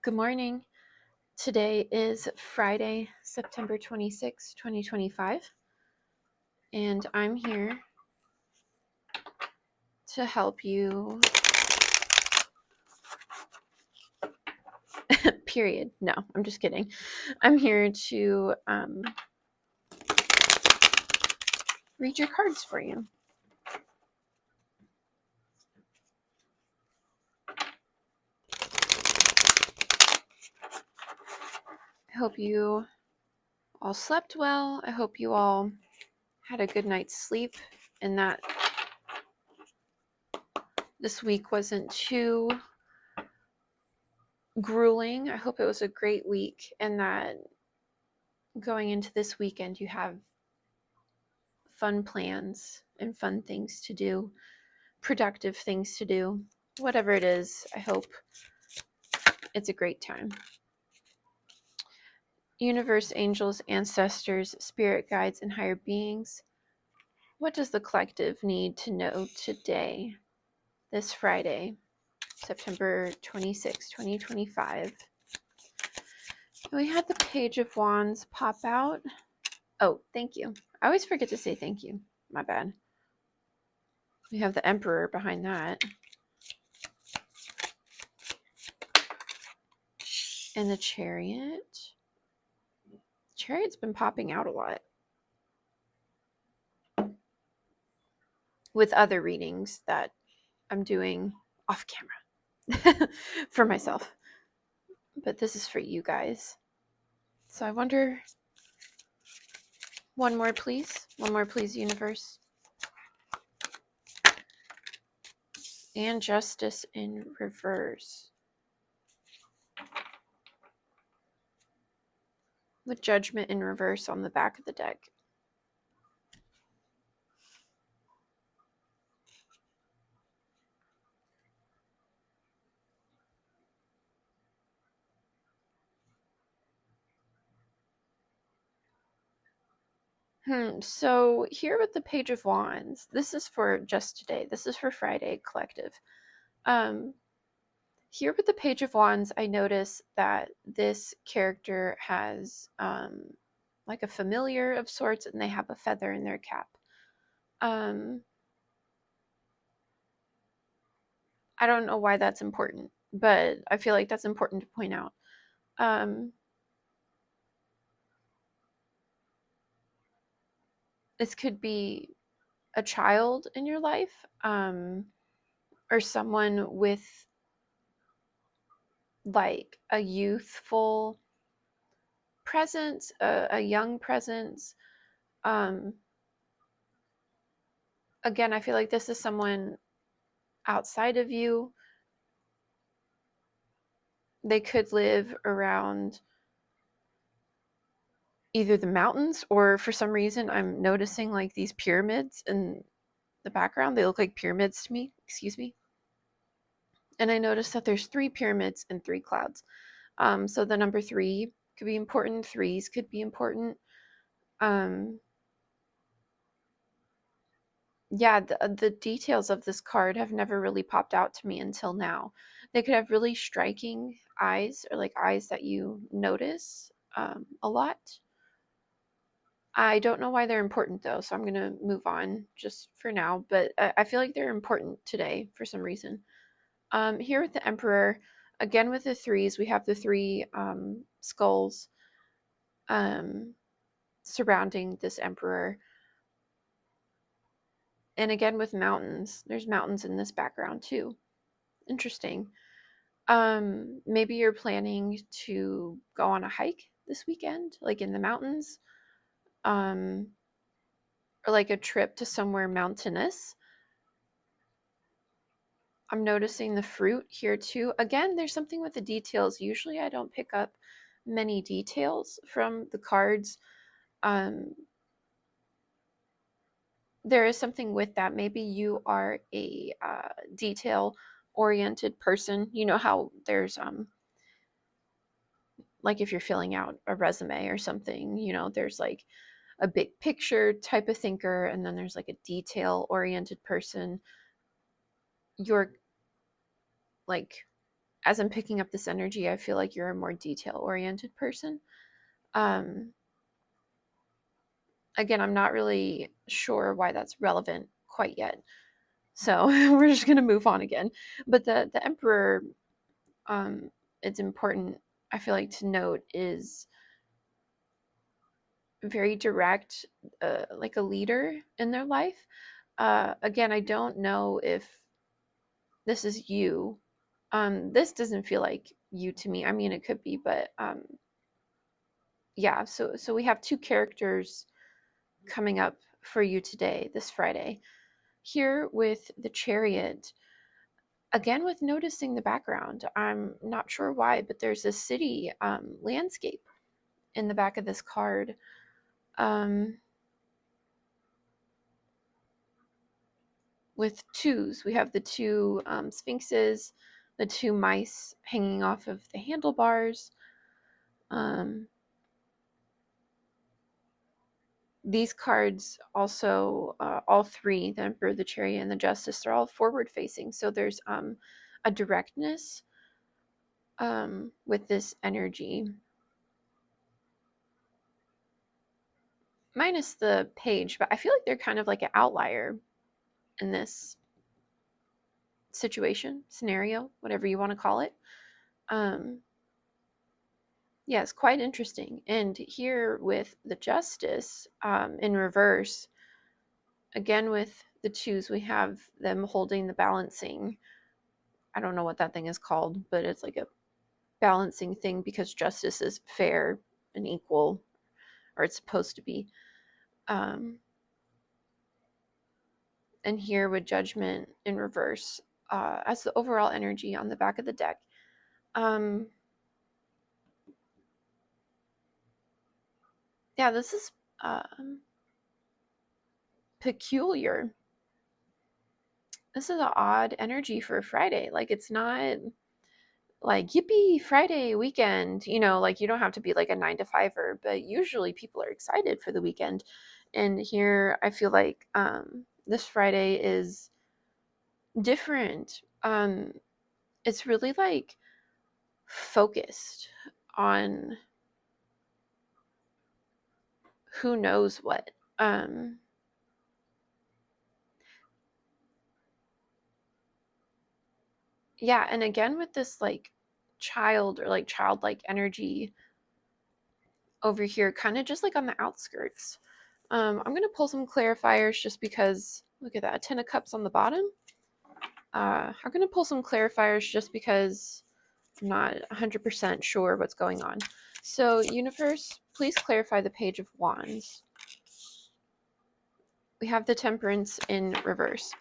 Good morning. Today is Friday, September 26, 2025, and I'm here to help you. Period. No, I'm just kidding. I'm here to read your cards for you. I hope you all slept well. I hope you all had a good night's sleep and that this week wasn't too grueling. I hope it was a great week and that going into this weekend you have fun plans and fun things to do, productive things to do. Whatever it is, I hope it's a great time. Universe, angels, ancestors, spirit guides, and higher beings, what does the collective need to know today, this Friday, September 26, 2025? We had the Page of Wands pop out. Oh, thank you. I always forget to say thank you. My bad. We have the Emperor behind that. And the Chariot. Chariot's been popping out a lot with other readings that I'm doing off camera for myself. But this is for you guys. So I wonder, one more please, universe. And Justice in reverse. With Judgment in reverse on the back of the deck. So here with the Page of Wands, this is for just today. This is for Friday Collective. Here with the Page of Wands, I notice that this character has like a familiar of sorts, and they have a feather in their cap. I don't know why that's important, but I feel like that's important to point out. This could be a child in your life, or someone with like a youthful presence, a young presence. Again, I feel like this is someone outside of you. They could live around either the mountains, or for some reason I'm noticing like these pyramids in the background. They look like pyramids to me, excuse me. And I noticed that there's 3 pyramids and 3 clouds. So the number 3 could be important. 3s could be important. Yeah, the details of this card have never really popped out to me until now. They could have really striking eyes, or like eyes that you notice a lot. I don't know why they're important though, so I'm going to move on just for now, but I feel like they're important today for some reason. Here with the Emperor, again with the 3s, we have the 3 skulls surrounding this Emperor. And again with mountains, there's mountains in this background too. Interesting. Maybe you're planning to go on a hike this weekend, like in the mountains, or like a trip to somewhere mountainous. I'm noticing the fruit here too. Again, there's something with the details. Usually I don't pick up many details from the cards. There is something with that. Maybe you are a detail-oriented person. You know how there's like if you're filling out a resume or something, you know, there's like a big picture type of thinker, and then there's like a detail-oriented person. You're like as I'm picking up this energy, I feel like you're a more detail-oriented person. Um, Again, I'm not really sure why that's relevant quite yet. So we're just gonna move on again. But the Emperor, um, it's important, I feel like, to note, is very direct, like a leader in their life. Again, I don't know if this is you. This doesn't feel like you to me. I mean, it could be, but yeah. So we have two characters coming up for you today, this Friday. Here with the Chariot, again with noticing the background. I'm not sure why, but there's a city landscape in the back of this card. Um, with twos, we have the two sphinxes, the two mice hanging off of the handlebars. Um, these cards also, all three, the Emperor, the Chariot, and the Justice, they're all forward facing. So there's a directness with this energy. Minus the page, but I feel like they're kind of like an outlier in this situation, scenario, whatever you want to call it. Um, yeah, it's quite interesting. And here with the Justice in reverse, again with the twos, we have them holding the balancing. I don't know what that thing is called, but it's like a balancing thing because justice is fair and equal, or it's supposed to be. And here with Judgment in reverse as the overall energy on the back of the deck. Yeah, this is peculiar. This is an odd energy for Friday. Like, it's not like yippee Friday weekend, like you don't have to be like a 9 to 5er, but usually people are excited for the weekend. And here I feel like this Friday is different. It's really like focused on who knows what. Yeah, and again with this like child or like childlike energy over here, kind of just like on the outskirts. I'm gonna pull some clarifiers just because look at that, 10 of Cups on the bottom. I'm gonna pull some clarifiers just because I'm not 100% sure what's going on. So universe, please clarify the Page of Wands. We have the Temperance in reverse.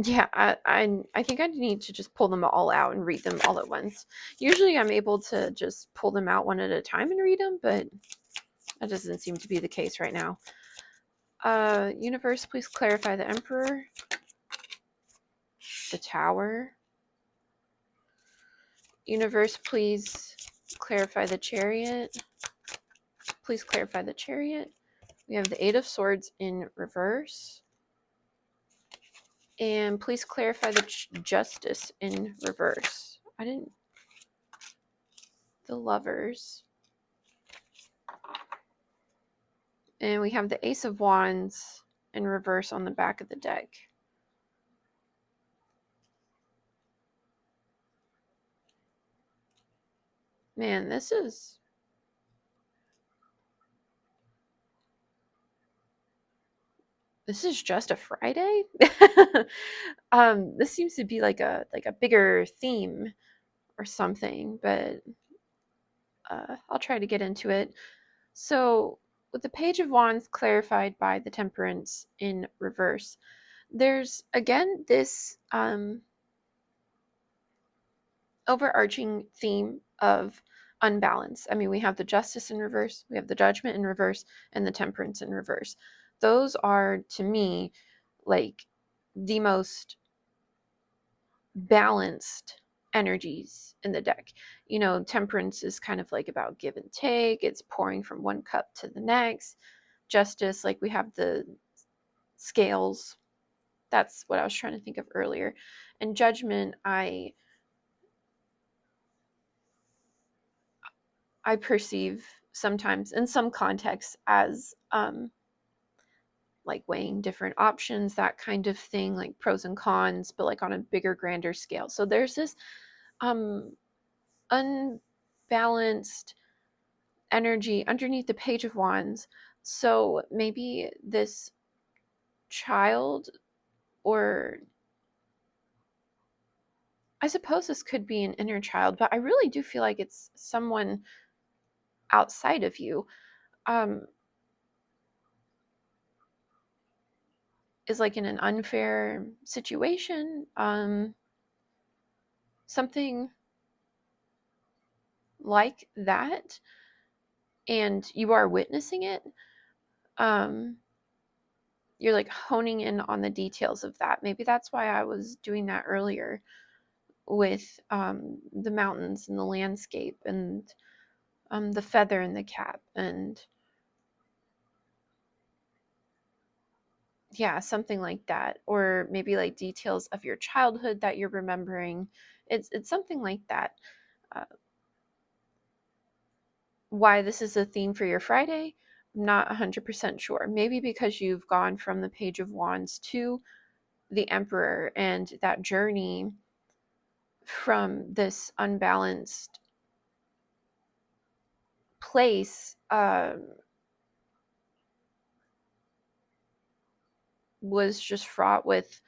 Yeah, I think I need to just pull them all out and read them all at once. Usually I'm able to just pull them out one at a time and read them, but that doesn't seem to be the case right now. Universe, please clarify the Emperor, the Tower. Universe, please clarify the Chariot. Please clarify the Chariot. We have the 8 of Swords in reverse. And please clarify the Justice in reverse. The Lovers. And we have the Ace of Wands in reverse on the back of the deck. Man, this is just a Friday. This seems to be like a bigger theme or something, but I'll try to get into it. So with the Page of Wands clarified by the Temperance in reverse, there's again this overarching theme of unbalance. I mean, we have the Justice in reverse, we have the Judgment in reverse, and the Temperance in reverse. Those are, to me, like the most balanced energies in the deck. Temperance is kind of like about give and take, it's pouring from one cup to the next. Justice, like we have the scales. That's what I was trying to think of earlier. And judgment, I perceive sometimes in some contexts as like weighing different options, that kind of thing, like pros and cons, but like on a bigger, grander scale. So there's this um unbalanced energy underneath the Page of Wands. So maybe this child, or I suppose this could be an inner child, but I really do feel like it's someone outside of you, um, is like in an unfair situation, something like that, and you are witnessing it. Um, you're like honing in on the details of that. Maybe that's why I was doing that earlier with the mountains and the landscape and the feather in the cap, and yeah, something like that, or maybe like details of your childhood that you're remembering. It's something like that. Uh, why this is a theme for your Friday, I'm not 100% sure. Maybe because you've gone from the Page of Wands to the Emperor, and that journey from this unbalanced place was just fraught with,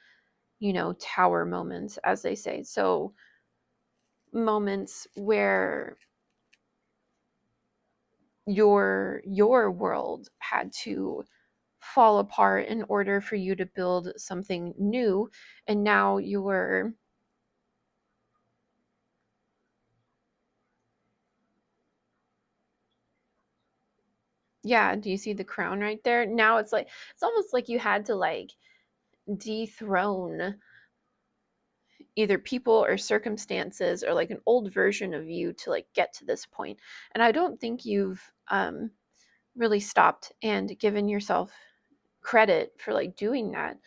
tower moments, as they say. So moments where your world had to fall apart in order for you to build something new, and now you're, yeah, do you see the crown right there? Now it's like, it's almost like you had to like dethrone either people or circumstances, or like an old version of you, to like get to this point. And I don't think you've really stopped and given yourself credit for like doing that.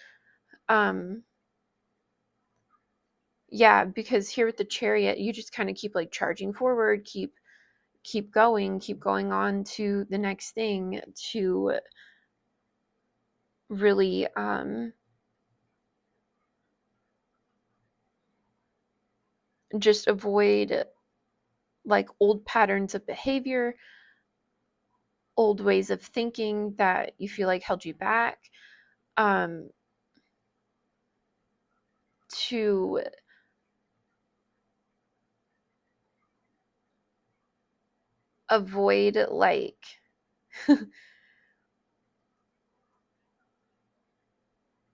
um yeah, because here with the Chariot, you just kind of keep like charging forward, keep going on to the next thing, to really just avoid like old patterns of behavior, old ways of thinking that you feel like held you back, um to avoid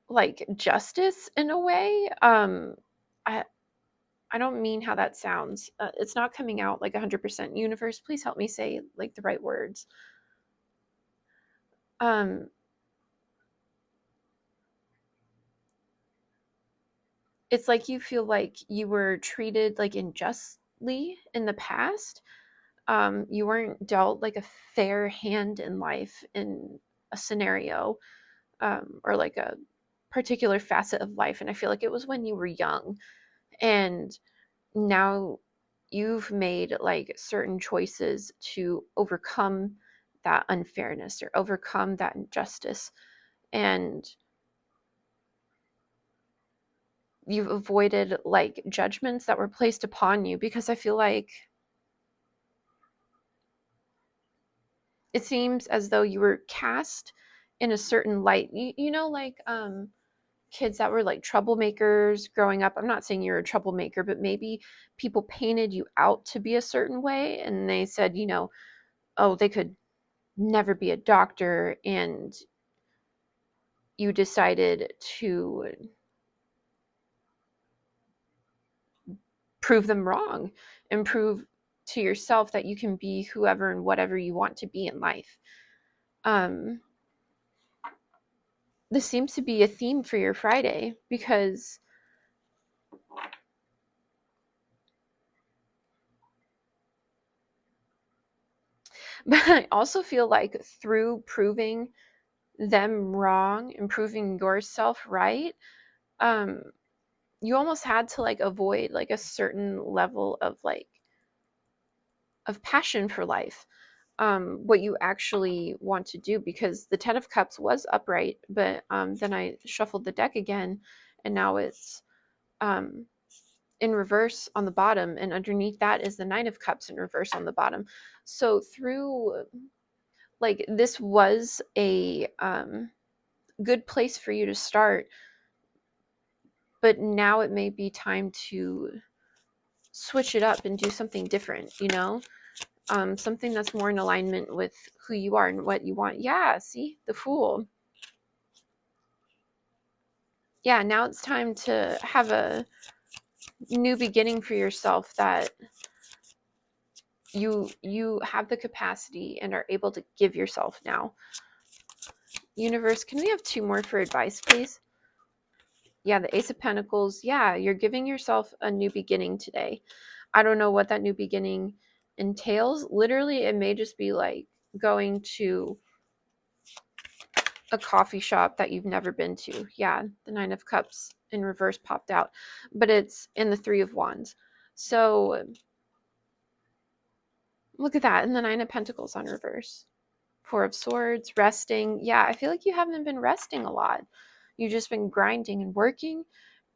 like justice in a way. I I don't mean how that sounds. It's not coming out like 100%. Universe, please help me say like the right words. Um, it's like you feel like you were treated like unjustly in the past. You weren't dealt like a fair hand in life, in a scenario, or like a particular facet of life. And I feel like it was when you were young, and now you've made like certain choices to overcome that unfairness or overcome that injustice, and you've avoided like judgments that were placed upon you, because I feel like it seems as though you were cast in a certain light. Like kids that were like troublemakers growing up. I'm not saying you're a troublemaker, but maybe people painted you out to be a certain way, and they said, oh, they could never be a doctor, and you decided to prove them wrong and prove to yourself that you can be whoever and whatever you want to be in life. Um, this seems to be a theme for your Friday, because but I also feel like through proving them wrong and proving yourself right, um, you almost had to like avoid like a certain level of like of passion for life, what you actually want to do, because the Ten of Cups was upright, but then I shuffled the deck again, and now it's um, in reverse on the bottom, and underneath that is the Nine of Cups in reverse on the bottom. So through like this was a good place for you to start, but now it may be time to switch it up and do something different, you know? Something that's more in alignment with who you are and what you want. Yeah, see, the Fool. Yeah, now it's time to have a new beginning for yourself, that you have the capacity and are able to give yourself now. Universe, can we have 2 more for advice, please? Yeah, the Ace of Pentacles. Yeah, you're giving yourself a new beginning today. I don't know what that new beginning entails. Literally, it may just be like going to a coffee shop that you've never been to. Yeah, the Nine of Cups in reverse popped out, but it's in the Three of Wands. So look at that, and the Nine of Pentacles on reverse. Four of Swords, resting. Yeah, I feel like you haven't been resting a lot. You've just been grinding and working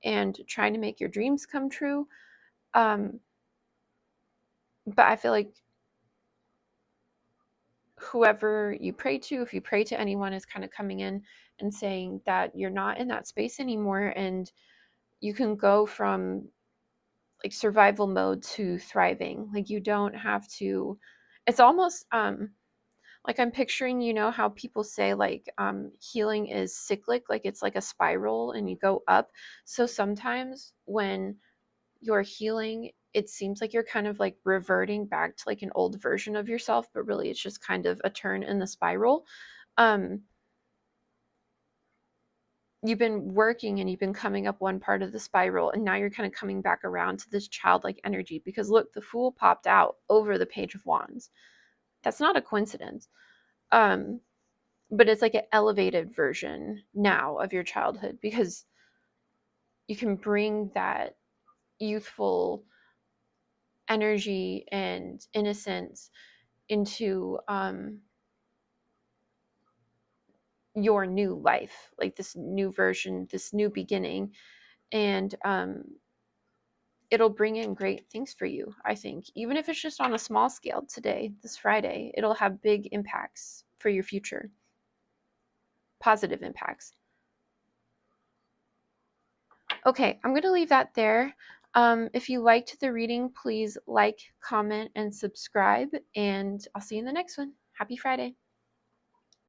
and trying to make your dreams come true. But I feel like whoever you pray to, if you pray to anyone, is kind of coming in and saying that you're not in that space anymore, and you can go from like survival mode to thriving. Like you don't have to, it's almost like I'm picturing, you know how people say like healing is cyclic, like it's like a spiral and you go up. So sometimes when you're healing, it seems like you're kind of like reverting back to like an old version of yourself, but really it's just kind of a turn in the spiral. um you've been working and you've been coming up one part of the spiral, and now you're kind of coming back around to this childlike energy, because look, the Fool popped out over the Page of Wands. That's not a coincidence. um but it's like an elevated version now of your childhood, because you can bring that youthful energy and innocence into your new life, like this new version, this new beginning. And it'll bring in great things for you, I think. Even if it's just on a small scale today, this Friday, it'll have big impacts for your future, positive impacts. Okay, I'm going to leave that there. If you liked the reading, please like, comment, and subscribe, and I'll see you in the next one. Happy Friday.